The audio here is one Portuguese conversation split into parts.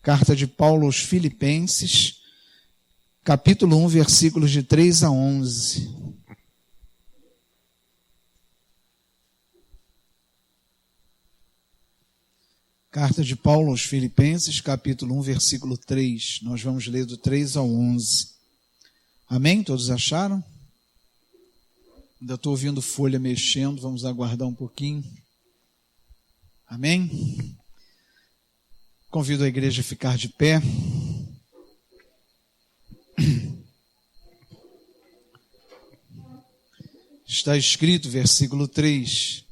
Carta de Paulo aos Filipenses, capítulo 1, versículos de 3 a 11. Carta de Paulo aos Filipenses, capítulo 1, versículo 3. Nós vamos ler do 3 ao 11. Amém? Todos acharam? Ainda estou ouvindo folha mexendo, vamos aguardar um pouquinho. Amém? Convido a igreja a ficar de pé. Está escrito, versículo 3.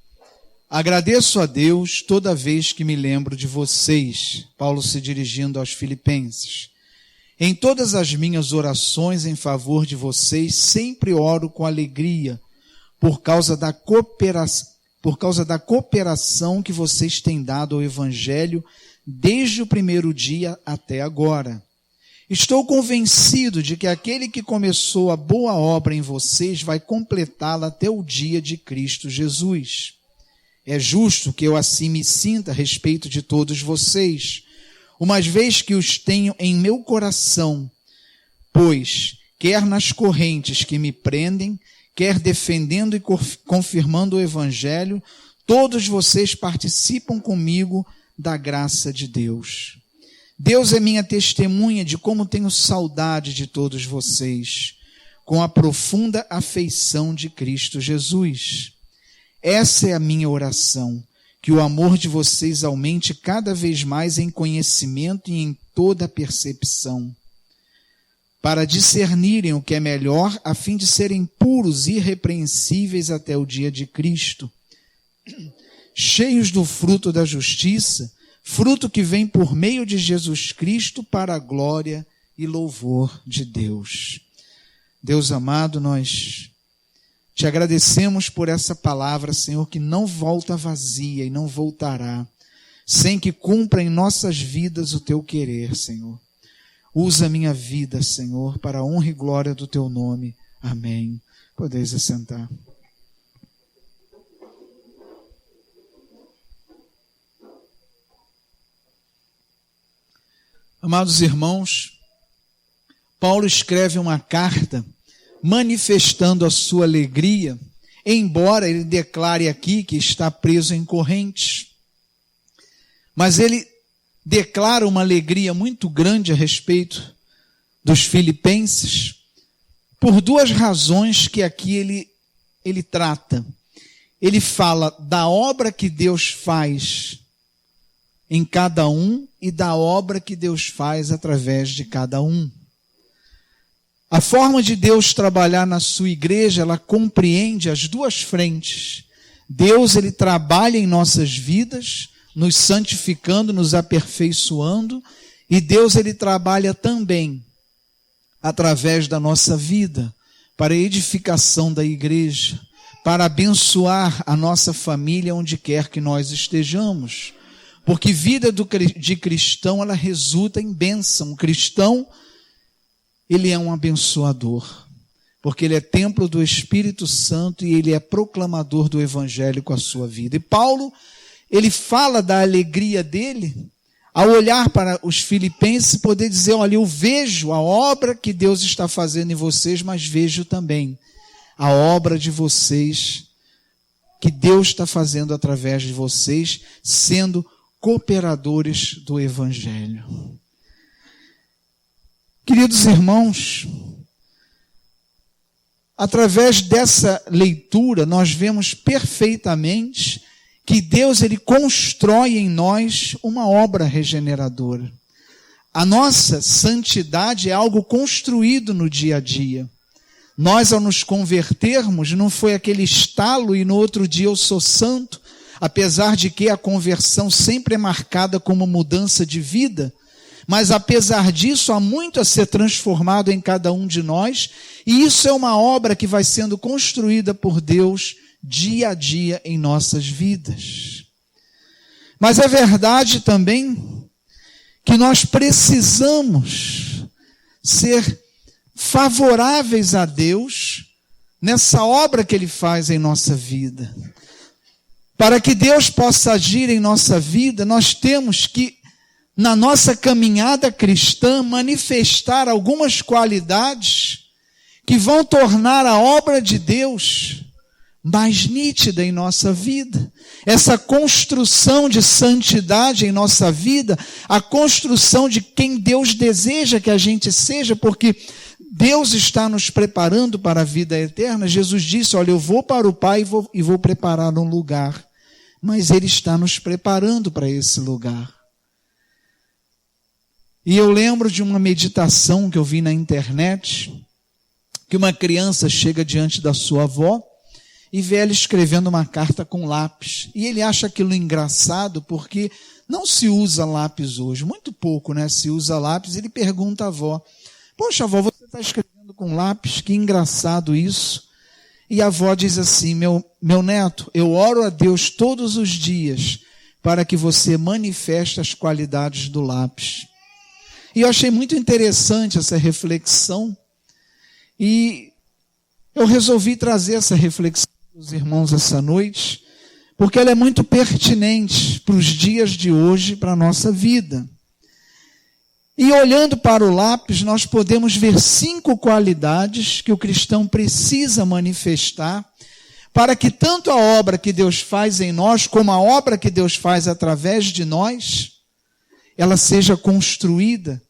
Agradeço a Deus toda vez que me lembro de vocês. Paulo se dirigindo aos filipenses. Em todas as minhas orações em favor de vocês, sempre oro com alegria, por causa da cooperação que vocês têm dado ao Evangelho desde o primeiro dia até agora. Estou convencido de que aquele que começou a boa obra em vocês vai completá-la até o dia de Cristo Jesus. É justo que eu assim me sinta a respeito de todos vocês, uma vez que os tenho em meu coração, pois, quer nas correntes que me prendem, quer defendendo e confirmando o Evangelho, todos vocês participam comigo da graça de Deus. Deus é minha testemunha de como tenho saudade de todos vocês, com a profunda afeição de Cristo Jesus. Essa é a minha oração, que o amor de vocês aumente cada vez mais em conhecimento e em toda percepção, para discernirem o que é melhor, a fim de serem puros e irrepreensíveis até o dia de Cristo, cheios do fruto da justiça, fruto que vem por meio de Jesus Cristo para a glória e louvor de Deus. Deus amado, nós te agradecemos por essa palavra, Senhor, que não volta vazia e não voltará, sem que cumpra em nossas vidas o teu querer, Senhor. Usa a minha vida, Senhor, para a honra e glória do teu nome. Amém. Podeis assentar. Amados irmãos, Paulo escreve uma carta manifestando a sua alegria, embora ele declare aqui que está preso em correntes. Mas ele declara uma alegria muito grande a respeito dos filipenses, por duas razões que aqui ele trata. Ele fala da obra que Deus faz em cada um e da obra que Deus faz através de cada um. A forma de Deus trabalhar na sua igreja, ela compreende as duas frentes. Deus, ele trabalha em nossas vidas, nos santificando, nos aperfeiçoando, e Deus, ele trabalha também através da nossa vida, para a edificação da igreja, para abençoar a nossa família onde quer que nós estejamos. Porque vida de cristão, ela resulta em bênção. O cristão, ele é um abençoador, porque ele é templo do Espírito Santo e ele é proclamador do Evangelho com a sua vida. E Paulo, ele fala da alegria dele, ao olhar para os filipenses e poder dizer, olha, eu vejo a obra que Deus está fazendo em vocês, mas vejo também a obra de vocês, que Deus está fazendo através de vocês, sendo cooperadores do Evangelho. Queridos irmãos, através dessa leitura, nós vemos perfeitamente que Deus, ele constrói em nós uma obra regeneradora. A nossa santidade é algo construído no dia a dia. Nós, ao nos convertermos, não foi aquele estalo e no outro dia eu sou santo, apesar de que a conversão sempre é marcada como mudança de vida, mas apesar disso há muito a ser transformado em cada um de nós, e isso é uma obra que vai sendo construída por Deus dia a dia em nossas vidas. Mas é verdade também que nós precisamos ser favoráveis a Deus nessa obra que Ele faz em nossa vida. Para que Deus possa agir em nossa vida, nós temos que na nossa caminhada cristã, manifestar algumas qualidades que vão tornar a obra de Deus mais nítida em nossa vida. Essa construção de santidade em nossa vida, a construção de quem Deus deseja que a gente seja, porque Deus está nos preparando para a vida eterna. Jesus disse, olha, eu vou para o Pai e vou preparar um lugar. Mas Ele está nos preparando para esse lugar. E eu lembro de uma meditação que eu vi na internet, que uma criança chega diante da sua avó e vê ela escrevendo uma carta com lápis. E ele acha aquilo engraçado porque não se usa lápis hoje, muito pouco, né? Se usa lápis. Ele pergunta à avó, poxa, avó, você está escrevendo com lápis? Que engraçado isso. E a avó diz assim, meu neto, eu oro a Deus todos os dias para que você manifeste as qualidades do lápis. E eu achei muito interessante essa reflexão. E eu resolvi trazer essa reflexão para os irmãos essa noite, porque ela é muito pertinente para os dias de hoje, para a nossa vida. E olhando para o lápis, nós podemos ver 5 qualidades que o cristão precisa manifestar para que tanto a obra que Deus faz em nós, como a obra que Deus faz através de nós, ela seja construída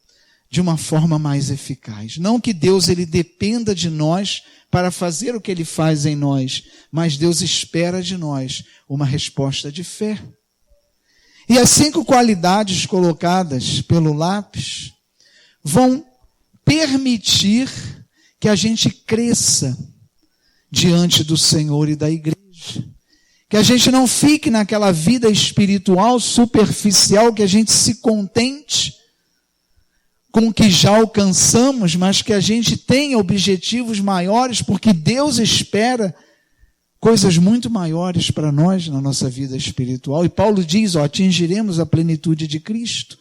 de uma forma mais eficaz. Não que Deus ele dependa de nós para fazer o que Ele faz em nós, mas Deus espera de nós uma resposta de fé. E as 5 qualidades colocadas pelo lápis vão permitir que a gente cresça diante do Senhor e da igreja. Que a gente não fique naquela vida espiritual superficial, que a gente se contente com o que já alcançamos, mas que a gente tenha objetivos maiores, porque Deus espera coisas muito maiores para nós na nossa vida espiritual. E Paulo diz, atingiremos a plenitude de Cristo.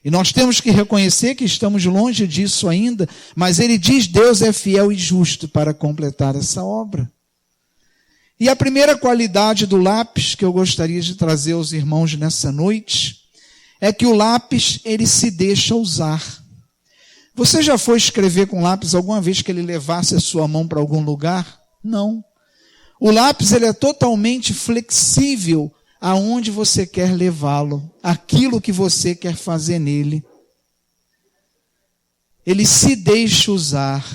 E nós temos que reconhecer que estamos longe disso ainda, mas ele diz, Deus é fiel e justo para completar essa obra. E a primeira qualidade do lápis que eu gostaria de trazer aos irmãos nessa noite, é que o lápis, ele se deixa usar. Você já foi escrever com lápis alguma vez que ele levasse a sua mão para algum lugar? Não. O lápis ele é totalmente flexível aonde você quer levá-lo, aquilo que você quer fazer nele. Ele se deixa usar.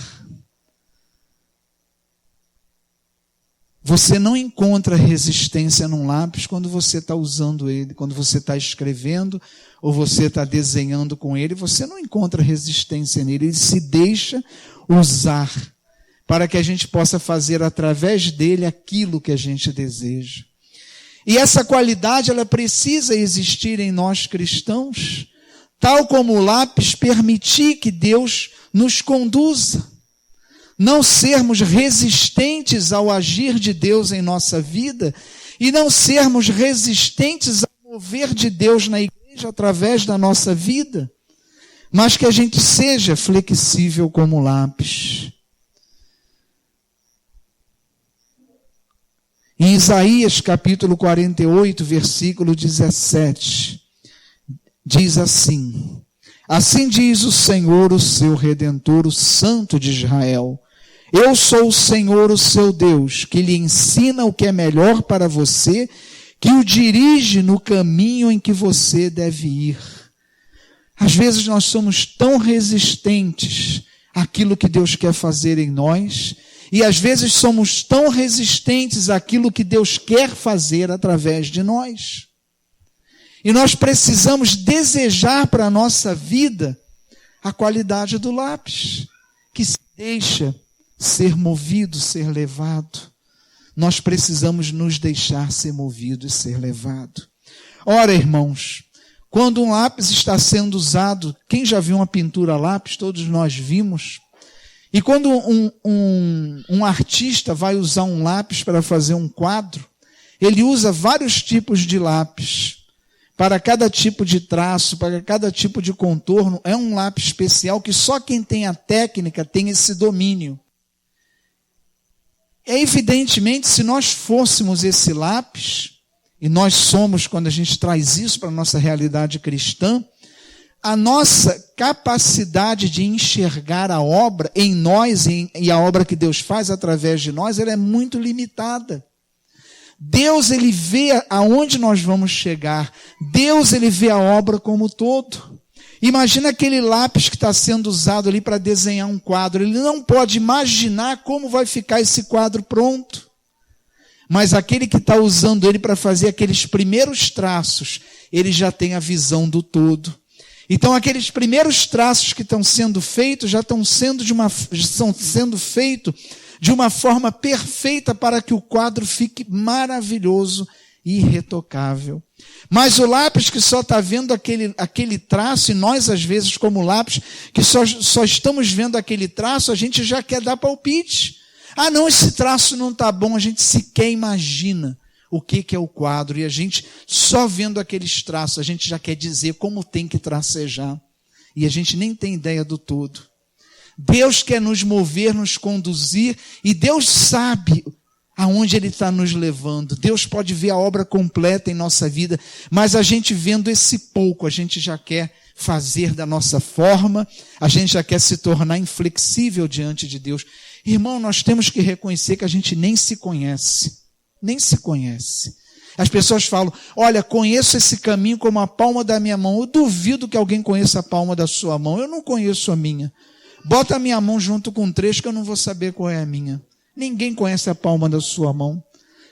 Você não encontra resistência num lápis quando você está usando ele, quando você está escrevendo ou você está desenhando com ele, você não encontra resistência nele, ele se deixa usar para que a gente possa fazer através dele aquilo que a gente deseja. E essa qualidade, ela precisa existir em nós cristãos, tal como o lápis permitir que Deus nos conduza. Não sermos resistentes ao agir de Deus em nossa vida e não sermos resistentes ao mover de Deus na igreja através da nossa vida, mas que a gente seja flexível como lápis. Em Isaías capítulo 48, versículo 17, diz assim, assim diz o Senhor, o seu Redentor, o Santo de Israel, eu sou o Senhor, o seu Deus, que lhe ensina o que é melhor para você, que o dirige no caminho em que você deve ir. Às vezes nós somos tão resistentes àquilo que Deus quer fazer em nós, e às vezes somos tão resistentes àquilo que Deus quer fazer através de nós. E nós precisamos desejar para a nossa vida a qualidade do lápis, que se deixa ser movido, ser levado. Nós precisamos nos deixar ser movido e ser levado. Ora, irmãos, quando um lápis está sendo usado, quem já viu uma pintura a lápis, todos nós vimos, e quando um artista vai usar um lápis para fazer um quadro, ele usa vários tipos de lápis. Para cada tipo de traço, para cada tipo de contorno, é um lápis especial que só quem tem a técnica tem esse domínio. Evidentemente, se nós fôssemos esse lápis, e nós somos quando a gente traz isso para a nossa realidade cristã, a nossa capacidade de enxergar a obra em nós e a obra que Deus faz através de nós, ela é muito limitada. Deus, ele vê aonde nós vamos chegar. Deus, ele vê a obra como todo. Imagina aquele lápis que está sendo usado ali para desenhar um quadro. Ele não pode imaginar como vai ficar esse quadro pronto. Mas aquele que está usando ele para fazer aqueles primeiros traços, ele já tem a visão do todo. Então aqueles primeiros traços que estão sendo feitos já estão sendo feitos de uma forma perfeita para que o quadro fique maravilhoso e irretocável. Mas o lápis que só está vendo aquele traço, e nós às vezes como lápis, que só estamos vendo aquele traço, a gente já quer dar palpite. Ah não, esse traço não está bom, a gente sequer imagina o que é o quadro, e a gente só vendo aqueles traços, a gente já quer dizer como tem que tracejar, e a gente nem tem ideia do todo. Deus quer nos mover, nos conduzir, e Deus sabe aonde Ele está nos levando. Deus pode ver a obra completa em nossa vida, mas a gente vendo esse pouco, a gente já quer fazer da nossa forma, a gente já quer se tornar inflexível diante de Deus. Irmão, nós temos que reconhecer que a gente nem se conhece. Nem se conhece. As pessoas falam, olha, conheço esse caminho como a palma da minha mão. Eu duvido que alguém conheça a palma da sua mão. Eu não conheço a minha. Bota a minha mão junto com 3 que eu não vou saber qual é a minha. Ninguém conhece a palma da sua mão.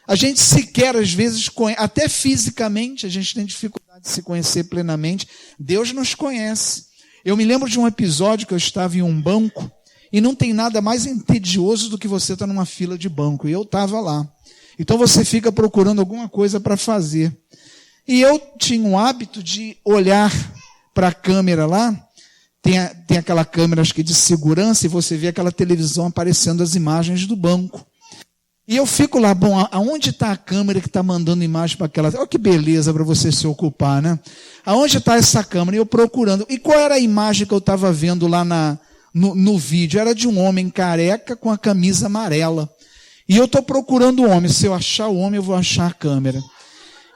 A gente sequer, às vezes, até fisicamente, a gente tem dificuldade de se conhecer plenamente. Deus nos conhece. Eu me lembro de um episódio que eu estava em um banco, e não tem nada mais entedioso do que você estar numa fila de banco. E eu estava lá. Então você fica procurando alguma coisa para fazer. E eu tinha o hábito de olhar para a câmera lá. Tem aquela câmera, acho que de segurança, e você vê aquela televisão aparecendo as imagens do banco. E eu fico lá, bom, aonde está a câmera que está mandando imagem para aquela... Olha que beleza para você se ocupar, né? Aonde está essa câmera? E eu procurando. E qual era a imagem que eu estava vendo lá no vídeo? Era de um homem careca com a camisa amarela. E eu estou procurando o homem. Se eu achar o homem, eu vou achar a câmera.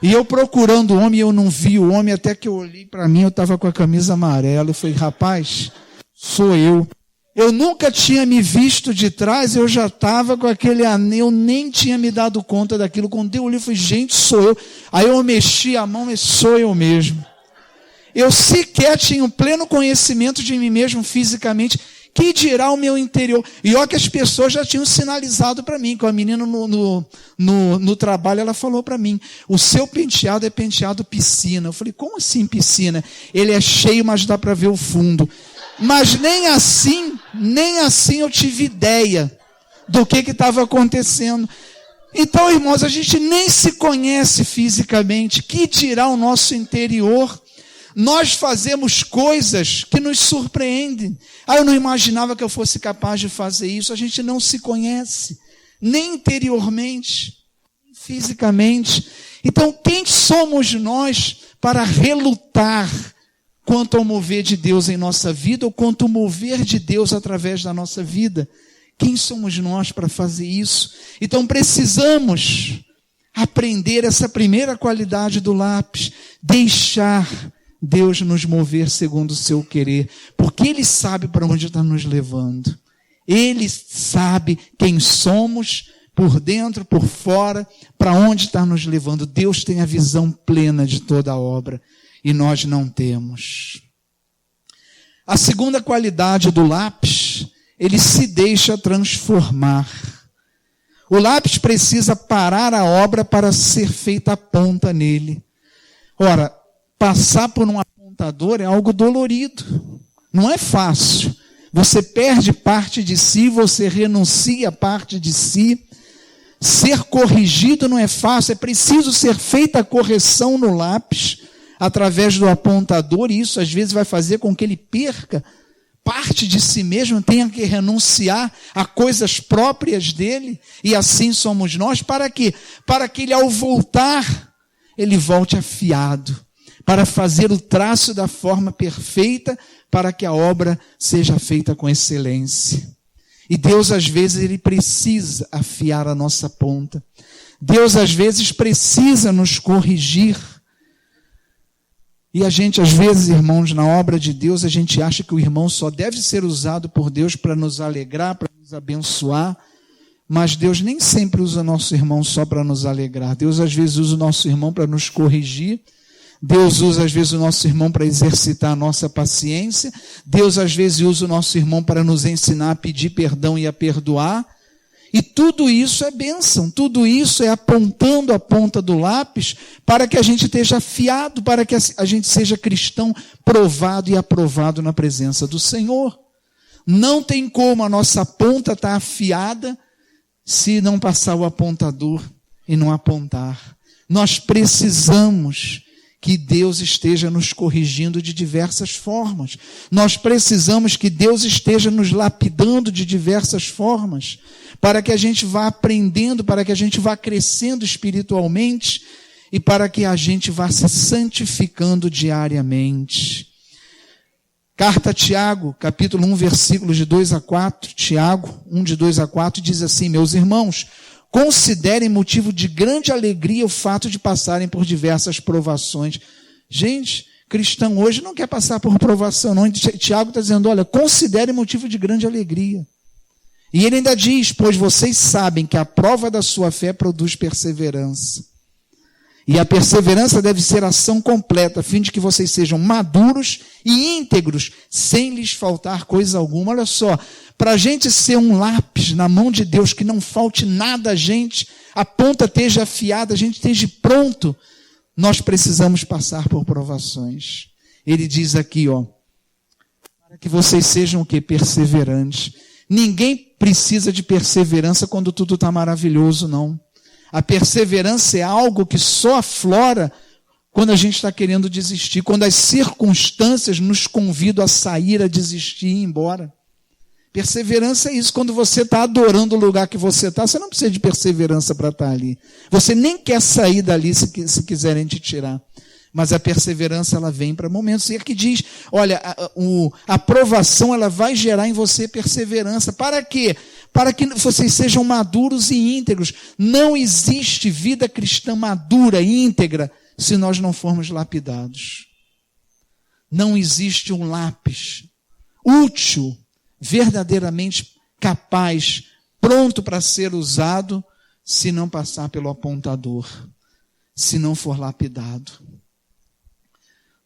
E eu procurando o homem, eu não vi o homem, até que eu olhei para mim, eu estava com a camisa amarela. Eu falei, rapaz, sou eu. Eu nunca tinha me visto de trás, eu já estava com aquele anel, nem tinha me dado conta daquilo. Quando eu olhei, eu falei, gente, sou eu. Aí eu mexi a mão, mas sou eu mesmo. Eu sequer tinha um pleno conhecimento de mim mesmo fisicamente, que dirá o meu interior. E olha que as pessoas já tinham sinalizado para mim, que a menina no trabalho, ela falou para mim, o seu penteado é penteado piscina. Eu falei, como assim piscina? Ele é cheio, mas dá para ver o fundo. Mas nem assim eu tive ideia do que estava acontecendo. Então, irmãos, a gente nem se conhece fisicamente, que dirá o nosso interior? Nós fazemos coisas que nos surpreendem. Eu não imaginava que eu fosse capaz de fazer isso. A gente não se conhece, nem interiormente, nem fisicamente. Então, quem somos nós para relutar quanto ao mover de Deus em nossa vida, ou quanto ao mover de Deus através da nossa vida? Quem somos nós para fazer isso? Então, precisamos aprender essa primeira qualidade do lápis, deixar Deus nos mover segundo o seu querer, porque Ele sabe para onde está nos levando. Ele sabe quem somos, por dentro, por fora, para onde está nos levando. Deus tem a visão plena de toda a obra, e nós não temos. A segunda qualidade do lápis, ele se deixa transformar. O lápis precisa parar a obra para ser feita a ponta nele. Ora, passar por um apontador é algo dolorido. Não é fácil. Você perde parte de si, você renuncia a parte de si. Ser corrigido não é fácil. É preciso ser feita a correção no lápis através do apontador. E isso às vezes vai fazer com que ele perca parte de si mesmo, tenha que renunciar a coisas próprias dele. E assim somos nós. Para quê? Para que ele, ao voltar, ele volte afiado, para fazer o traço da forma perfeita, para que a obra seja feita com excelência. E Deus, às vezes, Ele precisa afiar a nossa ponta. Deus, às vezes, precisa nos corrigir. E a gente, às vezes, irmãos, na obra de Deus, a gente acha que o irmão só deve ser usado por Deus para nos alegrar, para nos abençoar, mas Deus nem sempre usa nosso irmão só para nos alegrar. Deus, às vezes, usa o nosso irmão para nos corrigir. Deus usa, às vezes, o nosso irmão para exercitar a nossa paciência. Deus, às vezes, usa o nosso irmão para nos ensinar a pedir perdão e a perdoar. E tudo isso é bênção, tudo isso é apontando a ponta do lápis para que a gente esteja afiado, para que a gente seja cristão provado e aprovado na presença do Senhor. Não tem como a nossa ponta estar afiada se não passar o apontador e não apontar. Nós precisamos que Deus esteja nos corrigindo de diversas formas. Nós precisamos que Deus esteja nos lapidando de diversas formas, para que a gente vá aprendendo, para que a gente vá crescendo espiritualmente e para que a gente vá se santificando diariamente. Carta a Tiago, capítulo 1, versículos de 2 a 4, Tiago 1, de 2 a 4, diz assim: meus irmãos, considerem motivo de grande alegria o fato de passarem por diversas provações. Gente, cristão hoje não quer passar por provação, não. Tiago está dizendo, olha, considerem motivo de grande alegria. E ele ainda diz, pois vocês sabem que a prova da sua fé produz perseverança. E a perseverança deve ser ação completa, a fim de que vocês sejam maduros e íntegros, sem lhes faltar coisa alguma. Olha só, para a gente ser um lápis na mão de Deus, que não falte nada a gente, a ponta esteja afiada, a gente esteja pronto, nós precisamos passar por provações. Ele diz aqui, ó, para que vocês sejam o quê? Perseverantes. Ninguém precisa de perseverança quando tudo está maravilhoso, não. A perseverança é algo que só aflora quando a gente está querendo desistir, quando as circunstâncias nos convidam a sair, a desistir e ir embora. Perseverança é isso. Quando você está adorando o lugar que você está, você não precisa de perseverança para estar ali. Você nem quer sair dali se quiserem te tirar. Mas a perseverança, ela vem para momentos. E aqui diz, olha, a aprovação, ela vai gerar em você perseverança. Para quê? Para que vocês sejam maduros e íntegros. Não existe vida cristã madura e íntegra se nós não formos lapidados. Não existe um lápis útil, verdadeiramente capaz, pronto para ser usado, se não passar pelo apontador, se não for lapidado.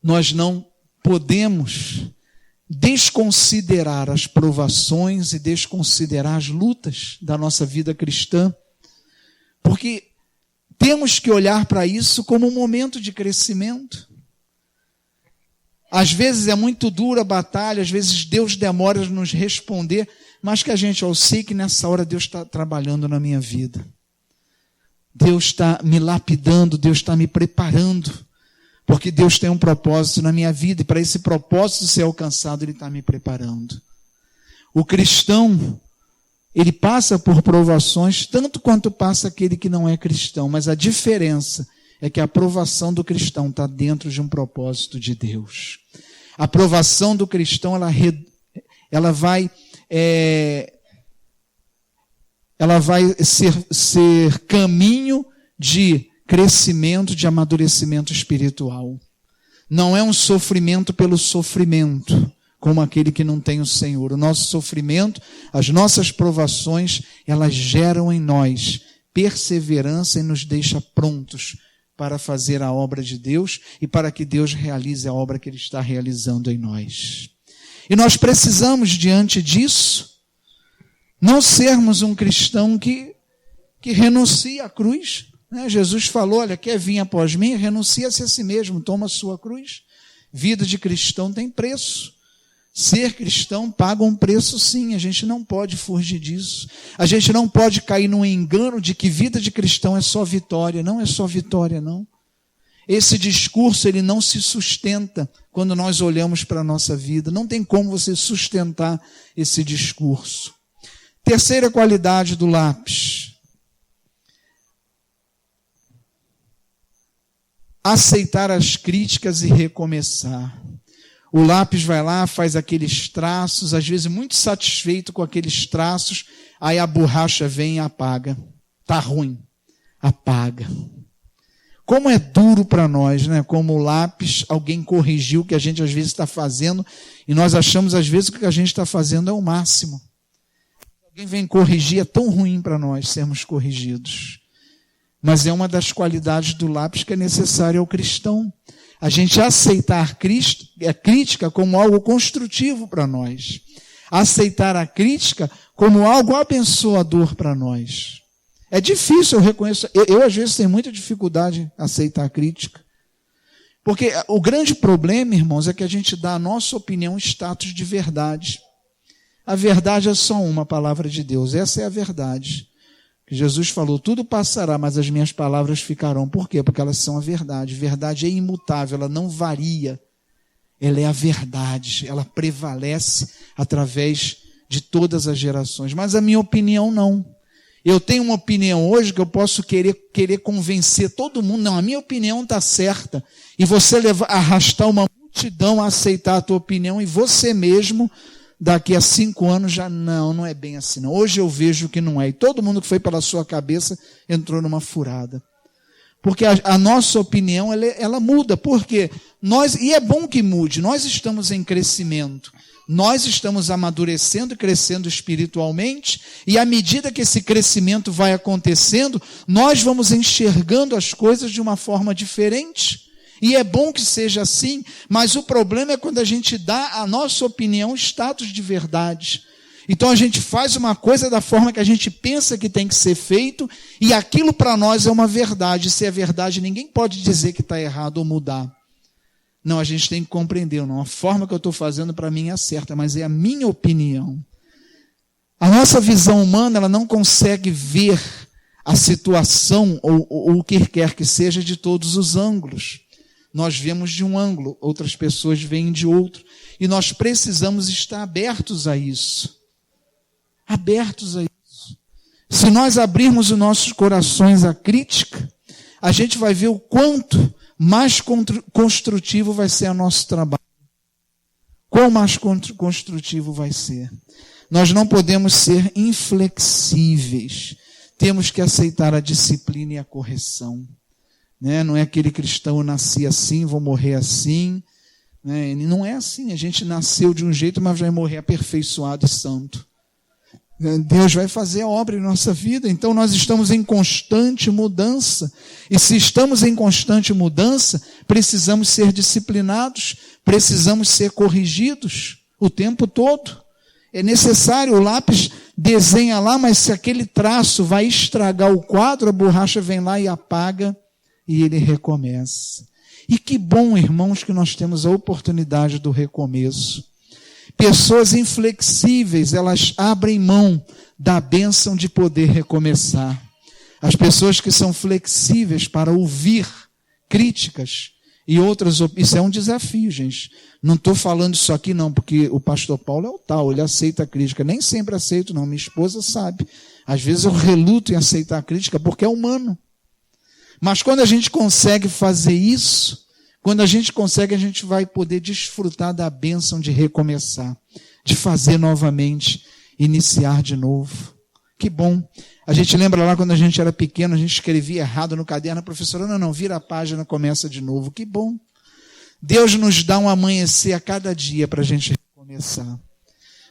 Nós não podemos desconsiderar as provações e desconsiderar as lutas da nossa vida cristã, porque temos que olhar para isso como um momento de crescimento. Às vezes é muito dura a batalha, às vezes Deus demora a nos responder, mas que a gente, eu sei que nessa hora Deus está trabalhando na minha vida. Deus está me lapidando, Deus está me preparando, porque Deus tem um propósito na minha vida, e para esse propósito ser alcançado, Ele está me preparando. O cristão, ele passa por provações, tanto quanto passa aquele que não é cristão, mas a diferença é que a aprovação do cristão está dentro de um propósito de Deus. A aprovação do cristão, ela vai ser caminho de crescimento, de amadurecimento espiritual. Não é um sofrimento pelo sofrimento, como aquele que não tem o Senhor. O nosso sofrimento, as nossas provações, elas geram em nós perseverança e nos deixa prontos para fazer a obra de Deus e para que Deus realize a obra que Ele está realizando em nós. E nós precisamos, diante disso, não sermos um cristão que renuncia à cruz. Jesus falou, olha, quer vir após mim? Renuncia-se a si mesmo, toma a sua cruz. Vida de cristão tem preço. Ser cristão paga um preço sim, a gente não pode fugir disso. A gente não pode cair no engano de que vida de cristão é só vitória. Não é só vitória, não. Esse discurso, ele não se sustenta quando nós olhamos para a nossa vida. Não tem como você sustentar esse discurso. Terceira qualidade do lápis. Aceitar as críticas e recomeçar. O lápis vai lá, faz aqueles traços, às vezes muito satisfeito com aqueles traços, aí a borracha vem e apaga. Está ruim. Apaga. Como é duro para nós, né? Como o lápis, alguém corrigiu o que a gente às vezes está fazendo, e nós achamos às vezes que o que a gente está fazendo é o máximo. Alguém vem corrigir, é tão ruim para nós sermos corrigidos. Mas é uma das qualidades do lápis que é necessária ao cristão. A gente aceitar a crítica como algo construtivo para nós. Aceitar a crítica como algo abençoador para nós. É difícil, eu reconheço. Eu às vezes tenho muita dificuldade em aceitar a crítica. Porque o grande problema, irmãos, é que a gente dá a nossa opinião status de verdade. A verdade é só uma, palavra de Deus. Essa é a verdade. Jesus falou, tudo passará, mas as minhas palavras ficarão. Por quê? Porque elas são a verdade. Verdade é imutável, ela não varia. Ela é a verdade, ela prevalece através de todas as gerações. Mas a minha opinião não. Eu tenho uma opinião hoje que eu posso querer convencer todo mundo. Não, a minha opinião está certa. E você arrastar uma multidão a aceitar a tua opinião e você mesmo, daqui a 5 anos, já não é bem assim. Não. Hoje eu vejo que não é. E todo mundo que foi pela sua cabeça entrou numa furada. Porque a nossa opinião, ela muda. Por quê? E é bom que mude. Nós estamos em crescimento. Nós estamos amadurecendo e crescendo espiritualmente, e à medida que esse crescimento vai acontecendo, nós vamos enxergando as coisas de uma forma diferente. E é bom que seja assim, mas o problema é quando a gente dá a nossa opinião status de verdade. Então a gente faz uma coisa da forma que a gente pensa que tem que ser feito, e aquilo para nós é uma verdade. Se é verdade, ninguém pode dizer que está errado ou mudar. Não, a gente tem que compreender, não, a forma que eu estou fazendo para mim é certa, mas é a minha opinião. A nossa visão humana, ela não consegue ver a situação ou o que quer que seja de todos os ângulos. Nós vemos de um ângulo, outras pessoas veem de outro, e nós precisamos estar abertos a isso. Abertos a isso. Se nós abrirmos os nossos corações à crítica, a gente vai ver o quanto mais construtivo vai ser o nosso trabalho. Quão mais construtivo vai ser. Nós não podemos ser inflexíveis. Temos que aceitar a disciplina e a correção. Né? Não é aquele cristão, eu nasci assim, vou morrer assim. Né? Não é assim. A gente nasceu de um jeito, mas vai morrer aperfeiçoado e santo. Deus vai fazer a obra em nossa vida, então nós estamos em constante mudança, e se estamos em constante mudança, precisamos ser disciplinados, precisamos ser corrigidos o tempo todo. É necessário, o lápis desenha lá, mas se aquele traço vai estragar o quadro, a borracha vem lá e apaga, e ele recomeça. E que bom, irmãos, que nós temos a oportunidade do recomeço. Pessoas inflexíveis, elas abrem mão da bênção de poder recomeçar. As pessoas que são flexíveis para ouvir críticas e outras, isso é um desafio, gente. Não estou falando isso aqui não, porque o pastor Paulo é o tal, ele aceita a crítica. Nem sempre aceito não, minha esposa sabe. Às vezes eu reluto em aceitar a crítica porque é humano. Mas quando a gente consegue fazer isso, quando a gente consegue, a gente vai poder desfrutar da bênção de recomeçar, de fazer novamente, iniciar de novo. Que bom. A gente lembra lá quando a gente era pequeno, a gente escrevia errado no caderno, a professora, não, vira a página, começa de novo. Que bom. Deus nos dá um amanhecer a cada dia para a gente recomeçar.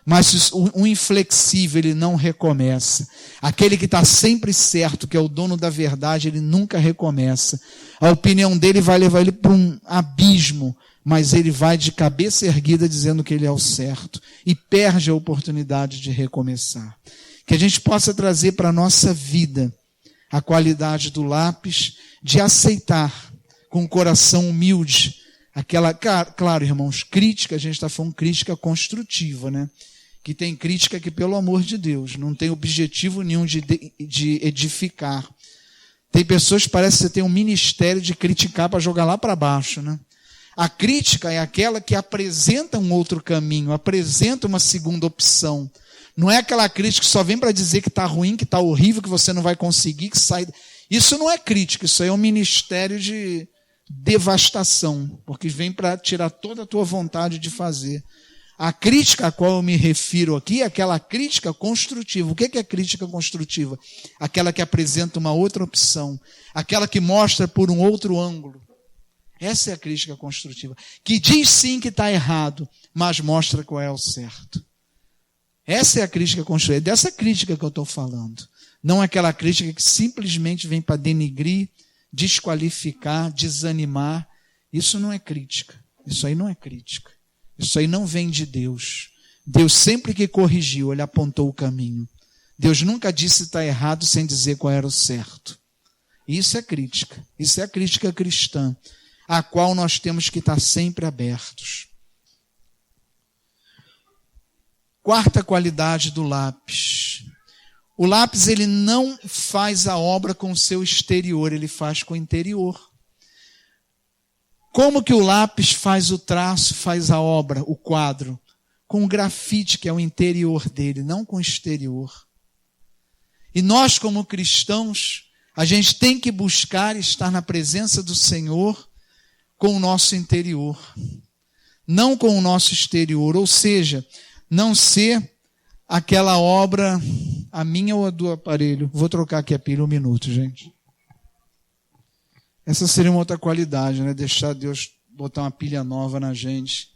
Mas o inflexível, ele não recomeça. Aquele que está sempre certo, que é o dono da verdade, ele nunca recomeça. A opinião dele vai levar ele para um abismo, mas ele vai de cabeça erguida dizendo que ele é o certo. E perde a oportunidade de recomeçar. Que a gente possa trazer para a nossa vida a qualidade do lápis, de aceitar com o coração humilde aquela, claro, irmãos, crítica, a gente está falando crítica construtiva, né? Que tem crítica que, pelo amor de Deus, não tem objetivo nenhum de edificar. Tem pessoas que parece que você tem um ministério de criticar para jogar lá para baixo, né? A crítica é aquela que apresenta um outro caminho, apresenta uma segunda opção. Não é aquela crítica que só vem para dizer que está ruim, que está horrível, que você não vai conseguir, que sai... Isso não é crítica, isso aí é um ministério de devastação, porque vem para tirar toda a tua vontade de fazer. A crítica a qual eu me refiro aqui é aquela crítica construtiva. O que é crítica construtiva? Aquela que apresenta uma outra opção, aquela que mostra por um outro ângulo. Essa é a crítica construtiva, que diz sim que está errado, mas mostra qual é o certo. Essa é a crítica construtiva, é dessa crítica que eu estou falando. Não é aquela crítica que simplesmente vem para denigrir, desqualificar, desanimar. Isso não é crítica. Isso aí não é crítica. Isso aí não vem de Deus. Deus sempre que corrigiu, ele apontou o caminho. Deus nunca disse está errado sem dizer qual era o certo. Isso é crítica. Isso é a crítica cristã, a qual nós temos que estar sempre abertos. Quarta qualidade do lápis. O lápis, ele não faz a obra com o seu exterior, ele faz com o interior. Como que o lápis faz o traço, faz a obra, o quadro? Com o grafite, que é o interior dele, não com o exterior. E nós, como cristãos, a gente tem que buscar estar na presença do Senhor com o nosso interior, não com o nosso exterior, ou seja, não ser aquela obra, a minha ou a do aparelho. Vou trocar aqui a pilha um minuto, gente. Essa seria uma outra qualidade, né? Deixar Deus botar uma pilha nova na gente.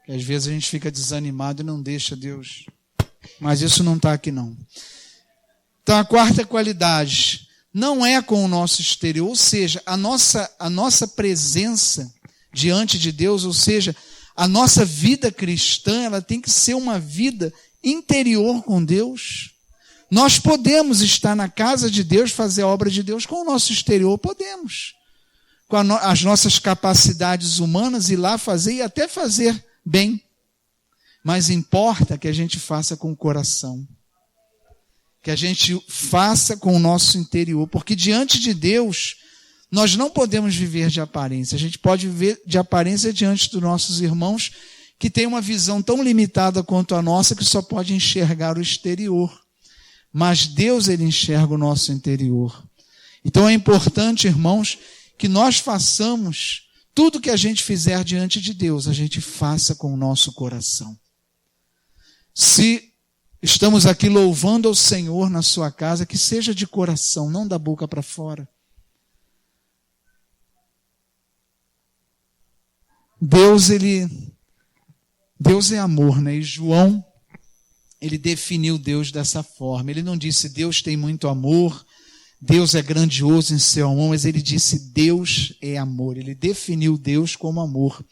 Que às vezes a gente fica desanimado e não deixa Deus. Mas isso não está aqui não. Então a quarta qualidade não é com o nosso exterior, ou seja, a nossa presença diante de Deus, ou seja, a nossa vida cristã, ela tem que ser uma vida interior com Deus. Nós podemos estar na casa de Deus, fazer a obra de Deus com o nosso exterior, podemos. Com as nossas capacidades humanas, ir lá fazer e até fazer bem. Mas importa que a gente faça com o coração. Que a gente faça com o nosso interior. Porque diante de Deus, nós não podemos viver de aparência. A gente pode viver de aparência diante dos nossos irmãos que têm uma visão tão limitada quanto a nossa que só pode enxergar o exterior. Mas Deus, ele enxerga o nosso interior. Então é importante, irmãos, que nós façamos tudo que a gente fizer diante de Deus, a gente faça com o nosso coração. Se estamos aqui louvando ao Senhor na sua casa, que seja de coração, não da boca para fora. Deus é amor, né? E João, ele definiu Deus dessa forma. Ele não disse Deus tem muito amor, Deus é grandioso em seu amor, mas ele disse Deus é amor. Ele definiu Deus como amor.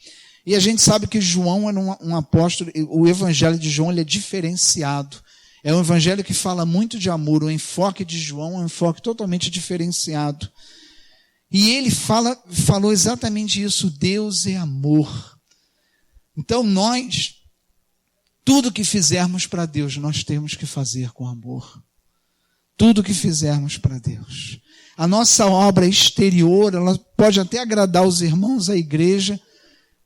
E a gente sabe que João era um apóstolo, o evangelho de João ele é diferenciado. É um evangelho que fala muito de amor. O enfoque de João é um enfoque totalmente diferenciado. E ele falou exatamente isso, Deus é amor. Então nós, tudo que fizermos para Deus, nós temos que fazer com amor. Tudo que fizermos para Deus. A nossa obra exterior, ela pode até agradar os irmãos, a igreja,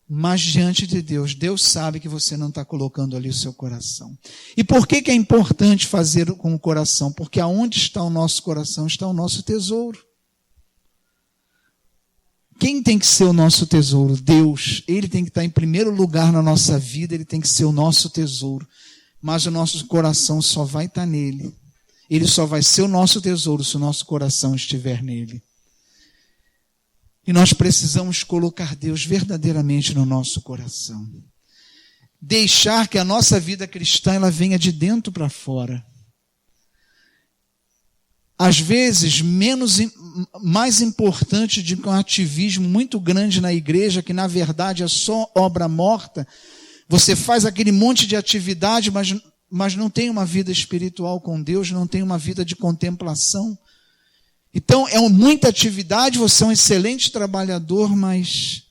mas diante de Deus, Deus sabe que você não está colocando ali o seu coração. E por que é importante fazer com o coração? Porque aonde está o nosso coração, está o nosso tesouro. Quem tem que ser o nosso tesouro? Deus. Ele tem que estar em primeiro lugar na nossa vida, ele tem que ser o nosso tesouro. Mas o nosso coração só vai estar nele. Ele só vai ser o nosso tesouro se o nosso coração estiver nele. E nós precisamos colocar Deus verdadeiramente no nosso coração. Deixar que a nossa vida cristã ela venha de dentro para fora. Às vezes, mais importante de um ativismo muito grande na igreja, que na verdade é só obra morta. Você faz aquele monte de atividade, mas não tem uma vida espiritual com Deus, não tem uma vida de contemplação. Então, é muita atividade, você é um excelente trabalhador, mas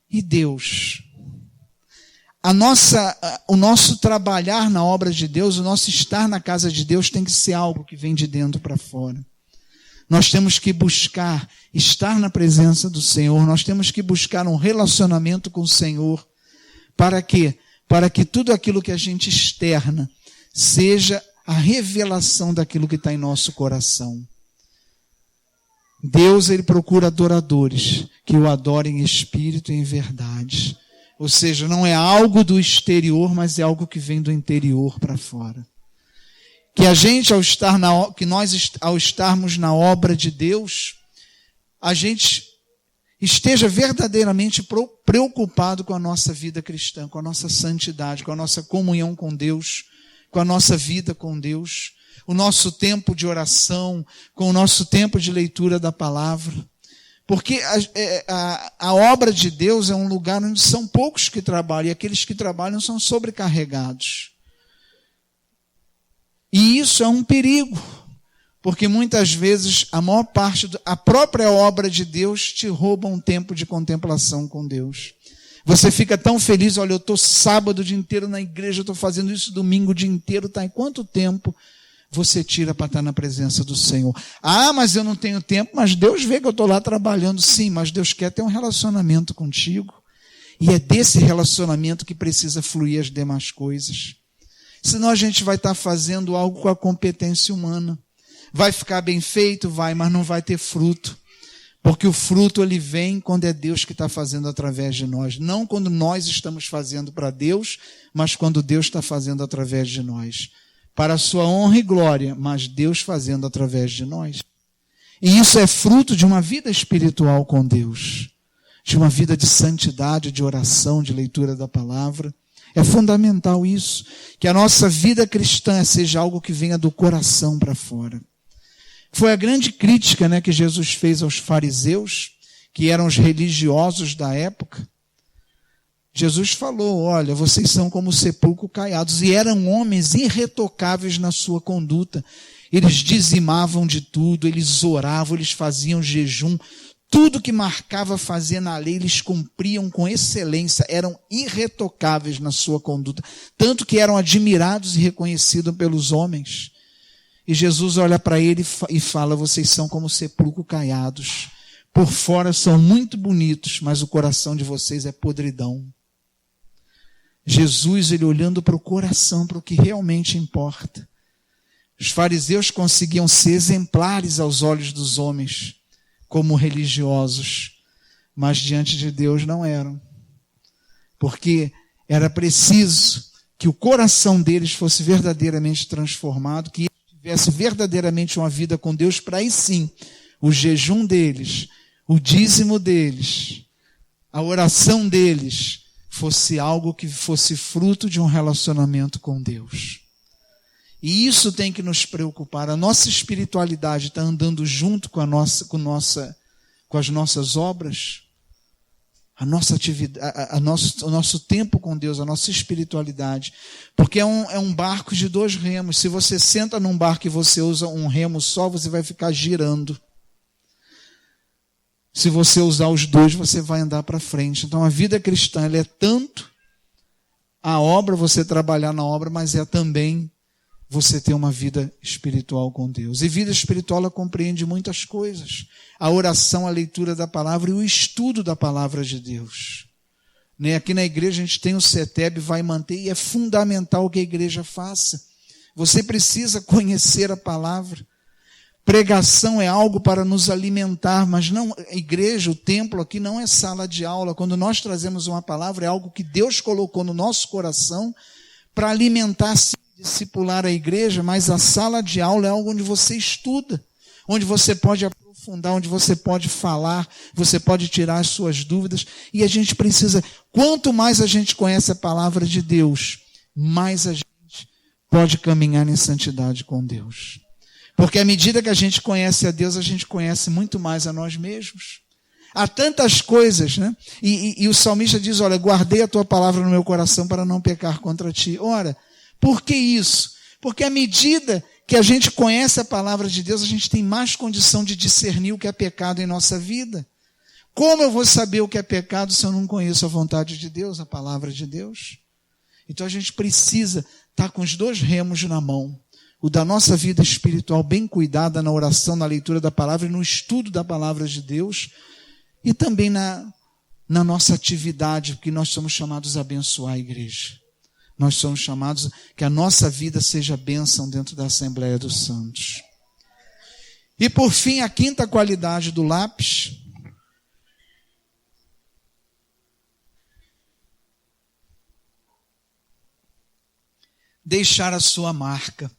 e Deus? O nosso trabalhar na obra de Deus, o nosso estar na casa de Deus tem que ser algo que vem de dentro para fora. Nós temos que buscar estar na presença do Senhor, nós temos que buscar um relacionamento com o Senhor. Para quê? Para que tudo aquilo que a gente externa seja a revelação daquilo que está em nosso coração. Deus, ele procura adoradores que o adorem em espírito e em verdade. Ou seja, não é algo do exterior, mas é algo que vem do interior para fora. Que a gente, ao estarmos na obra de Deus, a gente esteja verdadeiramente preocupado com a nossa vida cristã, com a nossa santidade, com a nossa comunhão com Deus, com a nossa vida com Deus, o nosso tempo de oração, com o nosso tempo de leitura da palavra. Porque a obra de Deus é um lugar onde são poucos que trabalham, e aqueles que trabalham são sobrecarregados. E isso é um perigo, porque muitas vezes a própria obra de Deus te rouba um tempo de contemplação com Deus. Você fica tão feliz, olha, eu estou sábado o dia inteiro na igreja, eu estou fazendo isso domingo o dia inteiro, tá? Em quanto tempo você tira para estar na presença do Senhor? Ah, mas eu não tenho tempo, mas Deus vê que eu estou lá trabalhando. Sim, mas Deus quer ter um relacionamento contigo, e é desse relacionamento que precisa fluir as demais coisas. Senão a gente vai estar fazendo algo com a competência humana. Vai ficar bem feito, mas não vai ter fruto. Porque o fruto ele vem quando é Deus que está fazendo através de nós. Não quando nós estamos fazendo para Deus, mas quando Deus está fazendo através de nós. Para a sua honra e glória, mas Deus fazendo através de nós. E isso é fruto de uma vida espiritual com Deus. De uma vida de santidade, de oração, de leitura da palavra. É fundamental isso, que a nossa vida cristã seja algo que venha do coração para fora. Foi a grande crítica, que Jesus fez aos fariseus, que eram os religiosos da época. Jesus falou, olha, vocês são como sepulcro caiados, e eram homens irretocáveis na sua conduta. Eles dizimavam de tudo, eles oravam, eles faziam jejum. Tudo que marcava fazer na lei, eles cumpriam com excelência, eram irretocáveis na sua conduta, tanto que eram admirados e reconhecidos pelos homens. E Jesus olha para ele e fala, vocês são como sepulcro caiados, por fora são muito bonitos, mas o coração de vocês é podridão. Jesus, ele olhando para o coração, para o que realmente importa. Os fariseus conseguiam ser exemplares aos olhos dos homens, como religiosos, mas diante de Deus não eram. Porque era preciso que o coração deles fosse verdadeiramente transformado, que eles tivessem verdadeiramente uma vida com Deus, para aí sim, o jejum deles, o dízimo deles, a oração deles, fosse algo que fosse fruto de um relacionamento com Deus. E isso tem que nos preocupar. A nossa espiritualidade está andando junto com as nossas obras, a nossa atividade, o nosso tempo com Deus, a nossa espiritualidade. Porque é um barco de 2 remos. Se você senta num barco e você usa um remo só, você vai ficar girando. Se você usar os 2, você vai andar para frente. Então a vida cristã ela é tanto a obra, você trabalhar na obra, mas é também você ter uma vida espiritual com Deus. E vida espiritual ela compreende muitas coisas. A oração, a leitura da palavra e o estudo da palavra de Deus. Aqui na igreja a gente tem o CETEB, vai manter, e é fundamental que a igreja faça. Você precisa conhecer a palavra. Pregação é algo para nos alimentar, mas não, a igreja, o templo aqui não é sala de aula. Quando nós trazemos uma palavra, é algo que Deus colocou no nosso coração para alimentar, discipular a igreja, mas a sala de aula é algo onde você estuda, onde você pode aprofundar, onde você pode falar, você pode tirar as suas dúvidas, e a gente precisa, quanto mais a gente conhece a palavra de Deus, mais a gente pode caminhar em santidade com Deus. Porque à medida que a gente conhece a Deus, a gente conhece muito mais a nós mesmos. Há tantas coisas, E o salmista diz, olha, guardei a tua palavra no meu coração para não pecar contra ti. Ora, por que isso? Porque à medida que a gente conhece a palavra de Deus, a gente tem mais condição de discernir o que é pecado em nossa vida. Como eu vou saber o que é pecado se eu não conheço a vontade de Deus, a palavra de Deus? Então a gente precisa estar com os 2 remos na mão. O da nossa vida espiritual bem cuidada na oração, na leitura da palavra e no estudo da palavra de Deus. E também na nossa atividade, porque nós somos chamados a abençoar a igreja. Nós somos chamados que a nossa vida seja bênção dentro da Assembleia dos Santos. E por fim, a 5ª qualidade do lápis deixar a sua marca.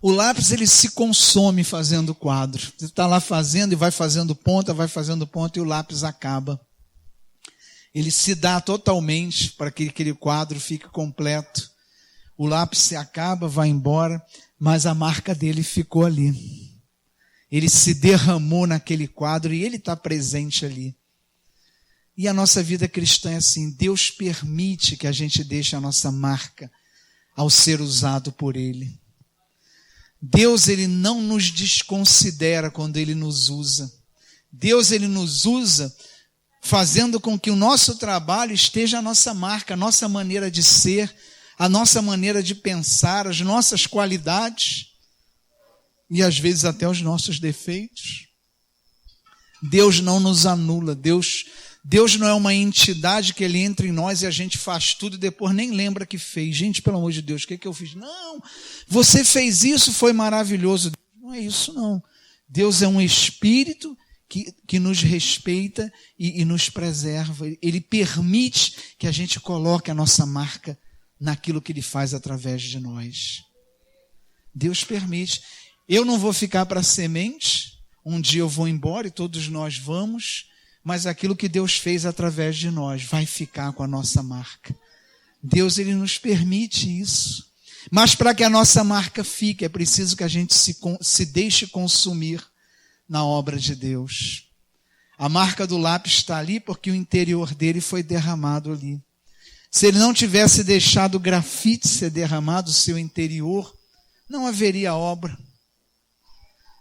O lápis, ele se consome fazendo quadro. Você está lá fazendo e vai fazendo ponta e o lápis acaba. Ele se dá totalmente para que aquele quadro fique completo. O lápis se acaba, vai embora, mas a marca dele ficou ali. Ele se derramou naquele quadro e ele está presente ali. E a nossa vida cristã é assim, Deus permite que a gente deixe a nossa marca ao ser usado por Ele. Deus, Ele não nos desconsidera quando Ele nos usa. Deus, Ele nos usa fazendo com que o nosso trabalho esteja a nossa marca, a nossa maneira de ser, a nossa maneira de pensar, as nossas qualidades e às vezes até os nossos defeitos. Deus não nos anula, Deus não é uma entidade que Ele entra em nós e a gente faz tudo e depois nem lembra que fez. Gente, pelo amor de Deus, o que eu fiz? Não, você fez isso, foi maravilhoso. Não é isso não. Deus é um Espírito que nos respeita e nos preserva. Ele permite que a gente coloque a nossa marca naquilo que Ele faz através de nós. Deus permite. Eu não vou ficar para semente, um dia eu vou embora e todos nós vamos, mas aquilo que Deus fez através de nós vai ficar com a nossa marca. Deus, Ele nos permite isso. Mas para que a nossa marca fique, é preciso que a gente se deixe consumir na obra de Deus. A marca do lápis está ali porque o interior dele foi derramado ali. Se ele não tivesse deixado o grafite ser derramado, o seu interior, não haveria obra.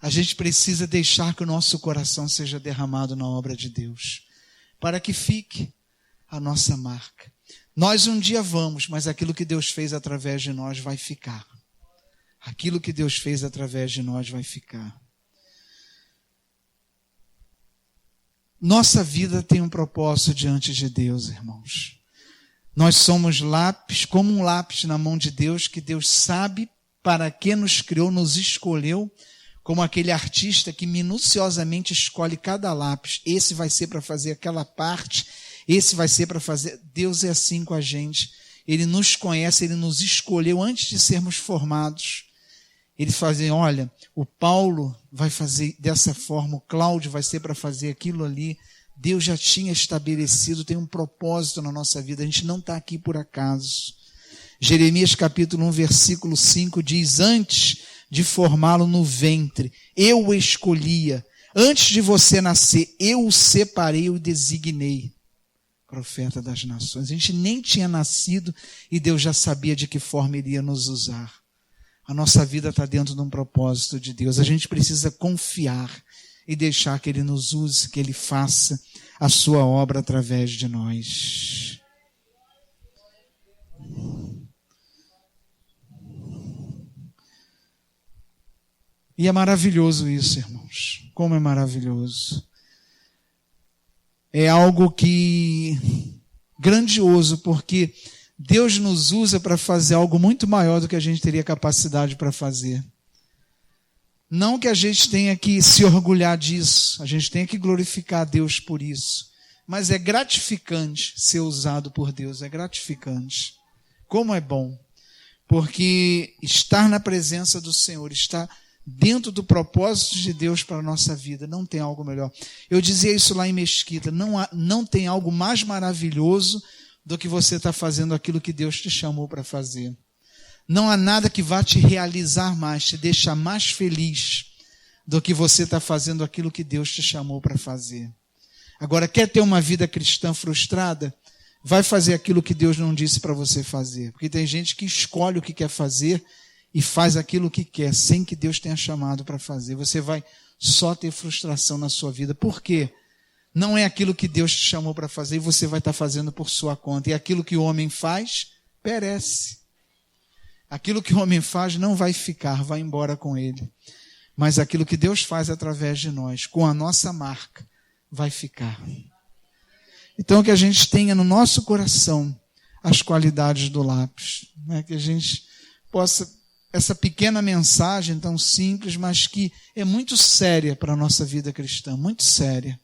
A gente precisa deixar que o nosso coração seja derramado na obra de Deus, para que fique a nossa marca. Nós um dia vamos, mas aquilo que Deus fez através de nós vai ficar. Aquilo que Deus fez através de nós vai ficar. Nossa vida tem um propósito diante de Deus, irmãos. Nós somos lápis, como um lápis na mão de Deus, que Deus sabe para que nos criou, nos escolheu, como aquele artista que minuciosamente escolhe cada lápis. Esse vai ser para fazer aquela parte, esse vai ser para fazer... Deus é assim com a gente. Ele nos conhece, Ele nos escolheu antes de sermos formados. Ele fazia, olha, o Paulo vai fazer dessa forma, o Cláudio vai ser para fazer aquilo ali. Deus já tinha estabelecido, tem um propósito na nossa vida. A gente não está aqui por acaso. Jeremias capítulo 1, versículo 5 diz, antes de formá-lo no ventre, eu o escolhia. Antes de você nascer, eu o separei e o designei. Profeta das nações. A gente nem tinha nascido e Deus já sabia de que forma Ele ia nos usar. A nossa vida está dentro de um propósito de Deus. A gente precisa confiar e deixar que Ele nos use, que Ele faça a sua obra através de nós. E é maravilhoso isso, irmãos. Como é maravilhoso. É algo grandioso, porque Deus nos usa para fazer algo muito maior do que a gente teria capacidade para fazer. Não que a gente tenha que se orgulhar disso, a gente tenha que glorificar a Deus por isso. Mas é gratificante ser usado por Deus, é gratificante. Como é bom. Porque estar na presença do Senhor, estar dentro do propósito de Deus para a nossa vida, não tem algo melhor. Eu dizia isso lá em Mesquita, não tem algo mais maravilhoso do que você estar fazendo aquilo que Deus te chamou para fazer. Não há nada que vá te realizar mais, te deixar mais feliz do que você estar fazendo aquilo que Deus te chamou para fazer. Agora, quer ter uma vida cristã frustrada? Vai fazer aquilo que Deus não disse para você fazer. Porque tem gente que escolhe o que quer fazer e faz aquilo que quer, sem que Deus tenha chamado para fazer. Você vai só ter frustração na sua vida. Por quê? Não é aquilo que Deus te chamou para fazer e você vai estar fazendo por sua conta. E aquilo que o homem faz, perece. Aquilo que o homem faz não vai ficar, vai embora com ele. Mas aquilo que Deus faz através de nós, com a nossa marca, vai ficar. Então que a gente tenha no nosso coração as qualidades do lápis. Né? Que a gente possa... Essa pequena mensagem tão simples, mas que é muito séria para a nossa vida cristã, muito séria.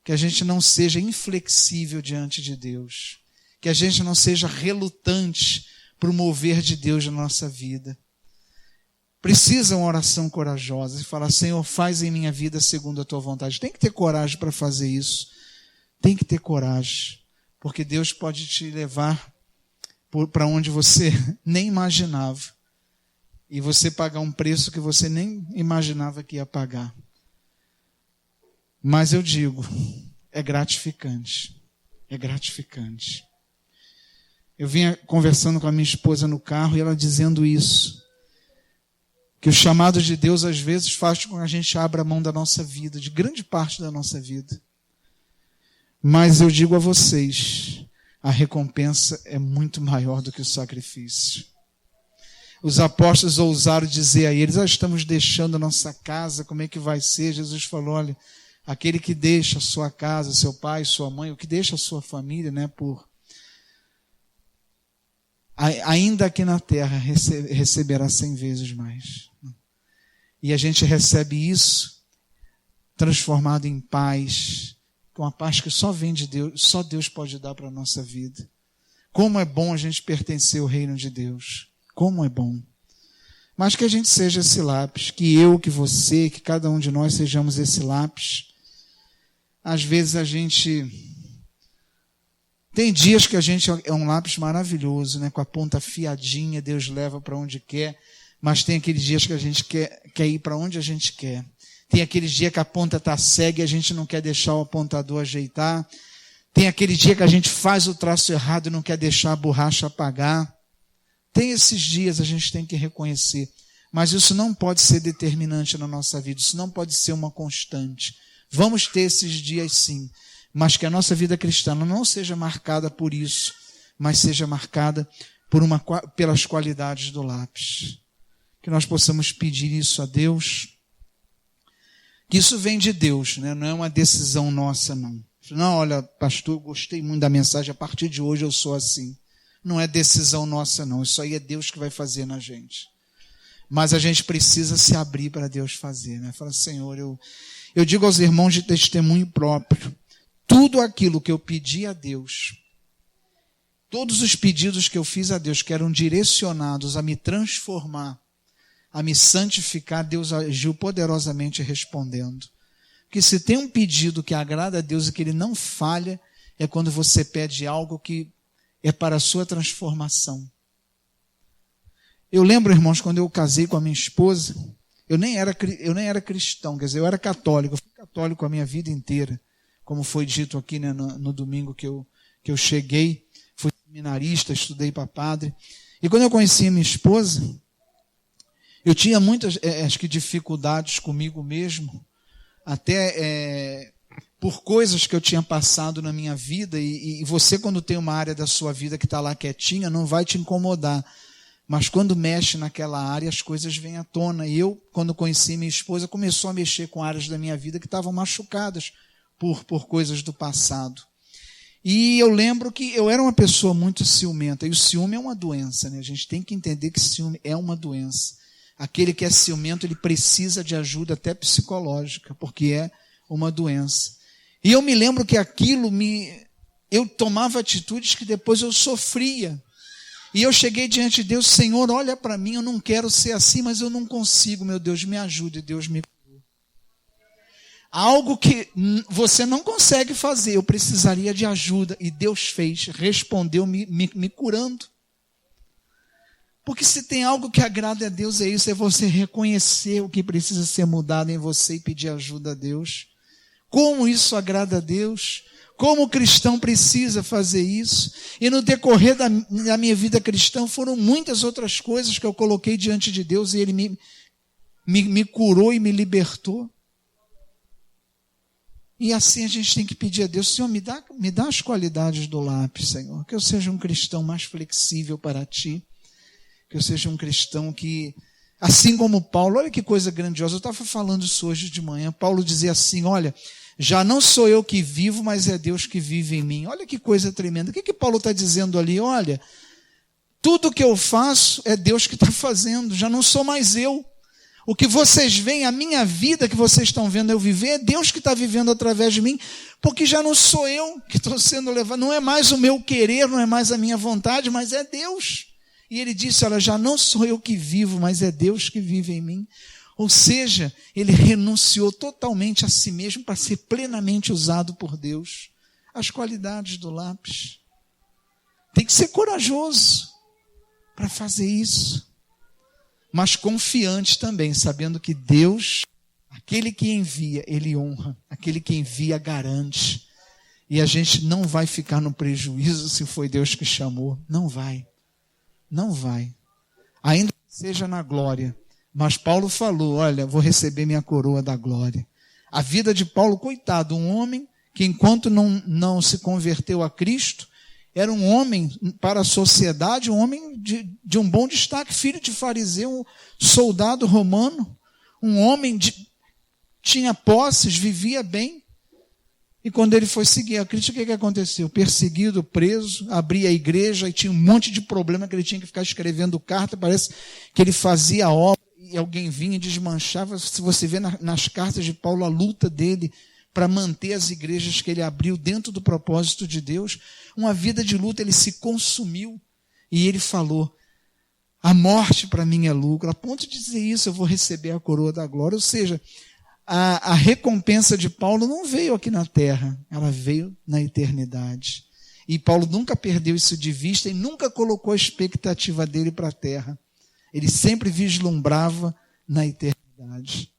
Que a gente não seja inflexível diante de Deus. Que a gente não seja relutante para o mover de Deus na nossa vida. Precisa uma oração corajosa, e falar, Senhor, faz em minha vida segundo a tua vontade. Tem que ter coragem para fazer isso. Tem que ter coragem, porque Deus pode te levar para onde você nem imaginava. E você pagar um preço que você nem imaginava que ia pagar. Mas eu digo, é gratificante. É gratificante. Eu vinha conversando com a minha esposa no carro e ela dizendo isso. Que o chamado de Deus às vezes faz com que a gente abra a mão da nossa vida, de grande parte da nossa vida. Mas eu digo a vocês, a recompensa é muito maior do que o sacrifício. Os apóstolos ousaram dizer a eles, estamos deixando a nossa casa, como é que vai ser? Jesus falou, olha, aquele que deixa a sua casa, seu pai, sua mãe, o que deixa a sua família, né, ainda aqui na terra receberá 100 vezes mais. E a gente recebe isso transformado em paz, uma paz que só vem de Deus, só Deus pode dar para a nossa vida. Como é bom a gente pertencer ao reino de Deus. Como é bom. Mas que a gente seja esse lápis, que eu, que você, que cada um de nós sejamos esse lápis. Às vezes a gente... Tem dias que a gente é um lápis maravilhoso, né? Com a ponta afiadinha, Deus leva para onde quer. Mas tem aqueles dias que a gente quer ir para onde a gente quer. Tem aqueles dias que a ponta está cega e a gente não quer deixar o apontador ajeitar. Tem aquele dia que a gente faz o traço errado e não quer deixar a borracha apagar. Tem esses dias, a gente tem que reconhecer. Mas isso não pode ser determinante na nossa vida. Isso não pode ser uma constante. Vamos ter esses dias sim. Mas que a nossa vida cristã não seja marcada por isso, mas seja marcada pelas qualidades do lápis. Que nós possamos pedir isso a Deus. Que isso vem de Deus, né? Não é uma decisão nossa, não. Não, olha, pastor, gostei muito da mensagem, a partir de hoje eu sou assim. Não é decisão nossa, não. Isso aí é Deus que vai fazer na gente. Mas a gente precisa se abrir para Deus fazer, né? Fala, Senhor, eu digo aos irmãos de testemunho próprio, tudo aquilo que eu pedi a Deus, todos os pedidos que eu fiz a Deus, que eram direcionados a me transformar, a me santificar, Deus agiu poderosamente respondendo. Porque se tem um pedido que agrada a Deus e que ele não falha, é quando você pede algo que é para a sua transformação. Eu lembro, irmãos, quando eu casei com a minha esposa, eu nem era cristão, quer dizer, eu era católico. Eu fui católico a minha vida inteira, como foi dito aqui, né, no domingo que eu cheguei. Fui seminarista, estudei para padre. E quando eu conheci a minha esposa, eu tinha muitas, acho que dificuldades comigo mesmo, até por coisas que eu tinha passado na minha vida, e você, quando tem uma área da sua vida que está lá quietinha, não vai te incomodar. Mas quando mexe naquela área, as coisas vêm à tona. E eu, quando conheci minha esposa, começou a mexer com áreas da minha vida que estavam machucadas por coisas do passado. E eu lembro que eu era uma pessoa muito ciumenta, e o ciúme é uma doença, né? A gente tem que entender que ciúme é uma doença. Aquele que é ciumento, ele precisa de ajuda até psicológica, porque é uma doença. E eu me lembro que eu tomava atitudes que depois eu sofria. E eu cheguei diante de Deus, Senhor, olha para mim, eu não quero ser assim, mas eu não consigo, meu Deus, me ajude. E Deus me curou. Algo que você não consegue fazer, eu precisaria de ajuda. E Deus fez, respondeu me curando. Porque se tem algo que agrada a Deus, é isso, é você reconhecer o que precisa ser mudado em você e pedir ajuda a Deus. Como isso agrada a Deus? Como o cristão precisa fazer isso? E no decorrer da minha vida cristã, foram muitas outras coisas que eu coloquei diante de Deus e Ele me curou e me libertou. E assim a gente tem que pedir a Deus, Senhor, me dá as qualidades do lápis, Senhor. Que eu seja um cristão mais flexível para Ti. Que eu seja um cristão que, assim como Paulo, olha que coisa grandiosa, eu estava falando isso hoje de manhã, Paulo dizia assim, olha, já não sou eu que vivo, mas é Deus que vive em mim. Olha que coisa tremenda. O que Paulo está dizendo ali? Olha, tudo que eu faço é Deus que está fazendo, já não sou mais eu. O que vocês veem, a minha vida que vocês estão vendo eu viver, é Deus que está vivendo através de mim, porque já não sou eu que estou sendo levado, não é mais o meu querer, não é mais a minha vontade, mas é Deus. E ele disse, olha, já não sou eu que vivo, mas é Deus que vive em mim. Ou seja, ele renunciou totalmente a si mesmo para ser plenamente usado por Deus. As qualidades do lápis. Tem que ser corajoso para fazer isso. Mas confiante também, sabendo que Deus, aquele que envia, ele honra. Aquele que envia, garante. E a gente não vai ficar no prejuízo se foi Deus que chamou. Não vai. Não vai. Ainda que seja na glória. Mas Paulo falou, olha, vou receber minha coroa da glória. A vida de Paulo, coitado, um homem que enquanto não se converteu a Cristo, era um homem para a sociedade, um homem de um bom destaque, filho de fariseu, um soldado romano, um homem tinha posses, vivia bem. E quando ele foi seguir a Cristo, o que aconteceu? Perseguido, preso, abria a igreja e tinha um monte de problema que ele tinha que ficar escrevendo carta. Parece que ele fazia obra e alguém vinha e desmanchava. Se você vê nas cartas de Paulo a luta dele para manter as igrejas que ele abriu dentro do propósito de Deus, uma vida de luta, ele se consumiu. E ele falou, a morte para mim é lucro. A ponto de dizer isso, eu vou receber a coroa da glória. Ou seja, a recompensa de Paulo não veio aqui na terra, ela veio na eternidade. E Paulo nunca perdeu isso de vista e nunca colocou a expectativa dele para a terra. Ele sempre vislumbrava na eternidade.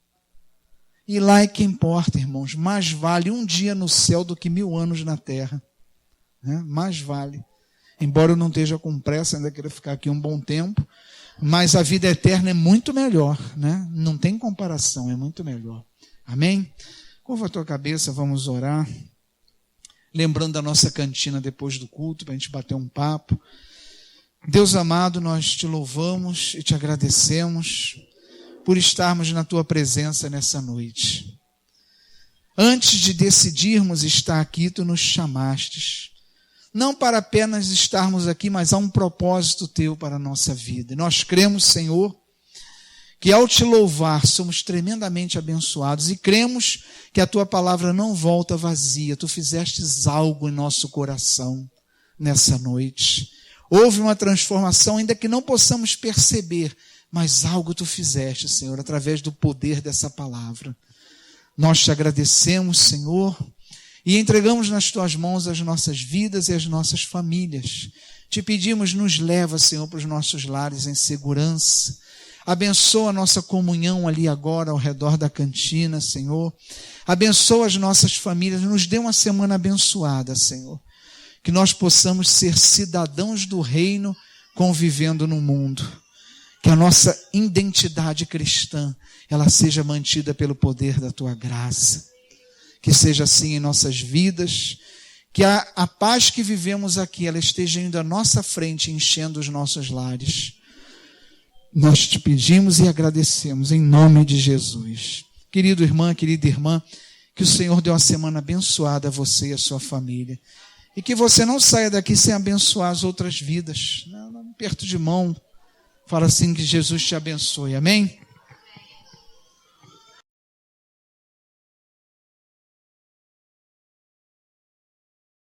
E lá é que importa, irmãos, mais vale um dia no céu do que 1000 anos na terra. Né? Mais vale. Embora eu não esteja com pressa, ainda queira ficar aqui um bom tempo, mas a vida eterna é muito melhor. Né? Não tem comparação, é muito melhor. Amém? Curva a tua cabeça, vamos orar. Lembrando da nossa cantina depois do culto, para a gente bater um papo. Deus amado, nós te louvamos e te agradecemos por estarmos na tua presença nessa noite. Antes de decidirmos estar aqui, tu nos chamastes. Não para apenas estarmos aqui, mas há um propósito teu para a nossa vida. E nós cremos, Senhor, que ao te louvar somos tremendamente abençoados e cremos que a tua palavra não volta vazia. Tu fizestes algo em nosso coração nessa noite. Houve uma transformação, ainda que não possamos perceber, mas algo tu fizeste, Senhor, através do poder dessa palavra. Nós te agradecemos, Senhor, e entregamos nas tuas mãos as nossas vidas e as nossas famílias. Te pedimos, nos leva, Senhor, para os nossos lares em segurança. Abençoa a nossa comunhão ali agora ao redor da cantina, Senhor. Abençoa as nossas famílias. Nos dê uma semana abençoada, Senhor. Que nós possamos ser cidadãos do reino convivendo no mundo. Que a nossa identidade cristã, ela seja mantida pelo poder da tua graça. Que seja assim em nossas vidas. Que a paz que vivemos aqui, ela esteja indo à nossa frente, enchendo os nossos lares. Nós te pedimos e agradecemos em nome de Jesus. Querido irmão, querida irmã, que o Senhor dê uma semana abençoada a você e a sua família. E que você não saia daqui sem abençoar as outras vidas. Não, aperto de mão. Fala assim, que Jesus te abençoe. Amém?